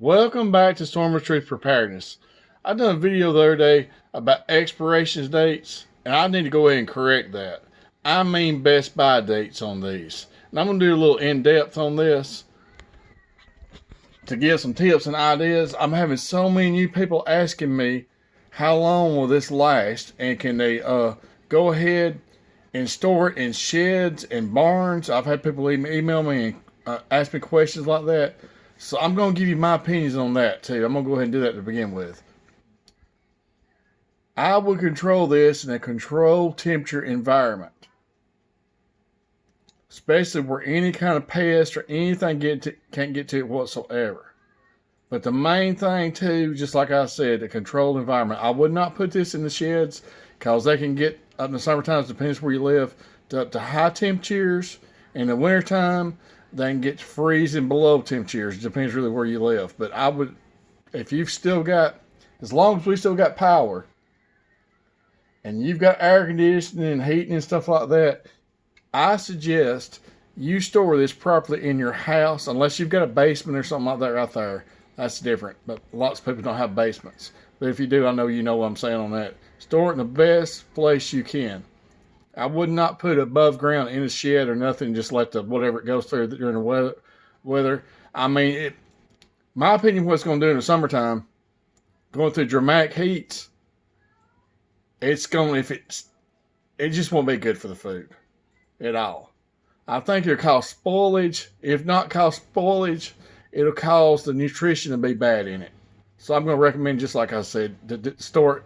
Welcome back to Storm of Truth Preparedness. I done a video the other day about expiration dates, and I need to go ahead and correct that. I mean best buy dates on these. And I'm going to do a little in-depth on this to give some tips and ideas. I'm having so many new people asking me how long will this last, and can they go ahead and store it in sheds and barns. I've had people email me and ask me questions like that. So I'm going to give you my opinions on that too. I'm going to go ahead and do that to begin with. I would control this in a controlled temperature environment, especially where any kind of pest or anything can't get to it whatsoever. But the main thing too, just like I said, a controlled environment. I would not put this in the sheds because they can get up in the summertime, depends where you live, up to high temperatures. In the wintertime, they can get freezing below temperatures. It depends really where you live. But I would, if you've still got, as long as we still got power, and you've got air conditioning and heating and stuff like that, I suggest you store this properly in your house, unless you've got a basement or something like that right there. That's different. But lots of people don't have basements. But if you do, I know you know what I'm saying on that. Store it in the best place you can. I would not put it above ground in a shed or nothing. Just let the whatever it goes through during the weather. I mean, my opinion, what it's going to do in the summertime, going through dramatic heats, it's going to, it just won't be good for the food at all. I think it'll cause spoilage. If not cause spoilage, it'll cause the nutrition to be bad in it. So I'm going to recommend, just like I said, to store it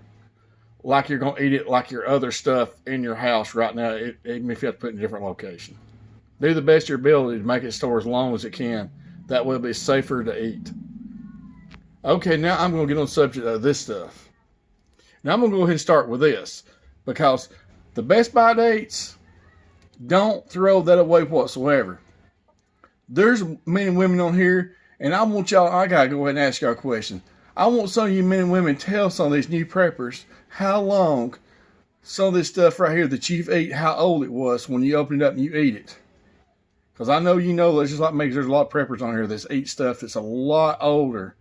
like you're going to eat it like your other stuff in your house right now, even if you have to put it in a different location. Do the best of your ability to make it store as long as it can. That will be safer to eat. Okay, now I'm going to get on the subject of this stuff. Now I'm going to go ahead and start with this, because the best buy dates, don't throw that away whatsoever. There's men and women on here, and I got to go ahead and ask y'all a question. I want some of you men and women tell some of these new preppers how long some of this stuff right here that you've ate, how old it was when you opened it up and you eat it. Because I know you know, that's just like me, there's a lot of preppers on here that eat stuff that's a lot older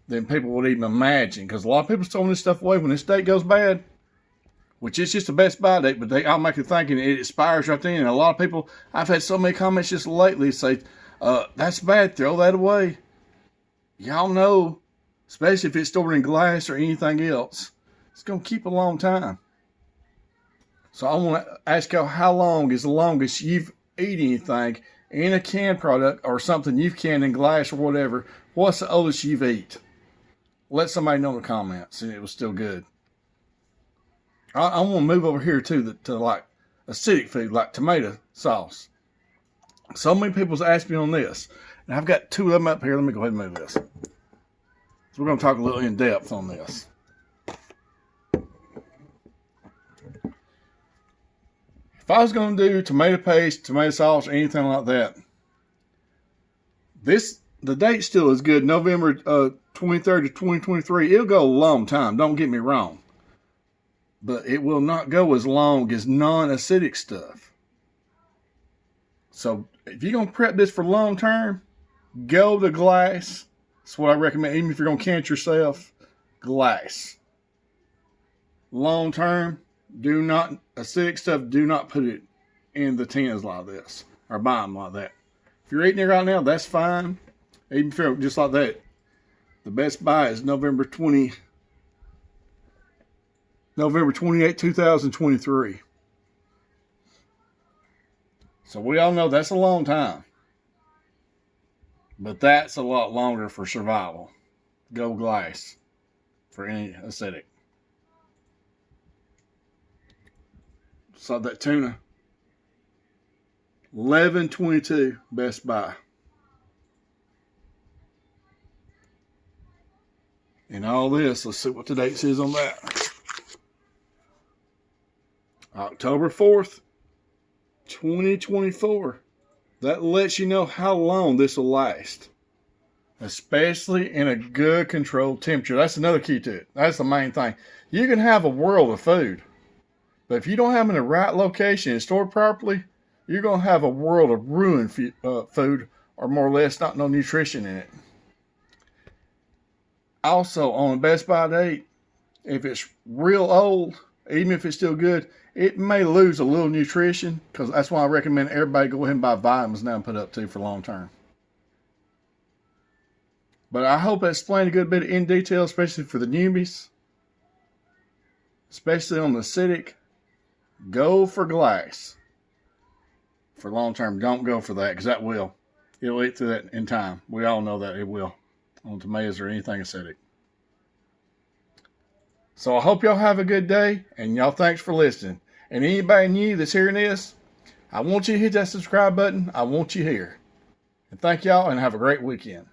than people would even imagine. Because a lot of people's throwing this stuff away when this date goes bad, which is just a best buy date, but they all make you thinking it expires right then. And a lot of people, I've had so many comments just lately say, that's bad, throw that away. Y'all know, especially if it's stored in glass or anything else, it's going to keep a long time. So I want to ask y'all, how long is the longest you've eaten anything in a canned product or something you've canned in glass or whatever? What's the oldest you've eaten? Let somebody know in the comments, and it was still good. I want to move over here to like acidic food, like tomato sauce. So many people's asked me on this, and I've got two of them up here. Let me go ahead and move this. So we're going to talk a little in depth on this. If I was going to do tomato paste, tomato sauce, or anything like that, the date still is good. November 23rd to 2023. It'll go a long time. Don't get me wrong. But it will not go as long as non-acidic stuff. So if you're going to prep this for long term, go to glass. That's what I recommend. Even if you're going to can it yourself, glass. Long term, acidic stuff, do not put it in the tins like this or buy them like that. If you're eating it right now, that's fine. Even if you're just like that, the best buy is November 28, 2023. So we all know that's a long time. But that's a lot longer for survival. Go glass for any acidic. So that tuna, 11/22 best buy. And all this, let's see what the date says on that. October 4th, 2024. That lets you know how long this will last. Especially in a good controlled temperature. That's another key to it. That's the main thing. You can have a world of food, but if you don't have them in the right location and stored properly, you're going to have a world of ruined food, or more or less not no nutrition in it. Also, on a best by date, if it's real old, even if it's still good, it may lose a little nutrition, because that's why I recommend everybody go ahead and buy vitamins now and put up to for long term. But I hope I explained a good bit in detail, especially for the newbies, especially on the acidic. Go for glass for long term. Don't go for that, because it'll eat through that in time. We all know that it will on tomatoes or anything acidic. So I hope y'all have a good day, and y'all thanks for listening. And anybody new that's hearing this, I want you to hit that subscribe button. I want you here. And thank y'all, and have a great weekend.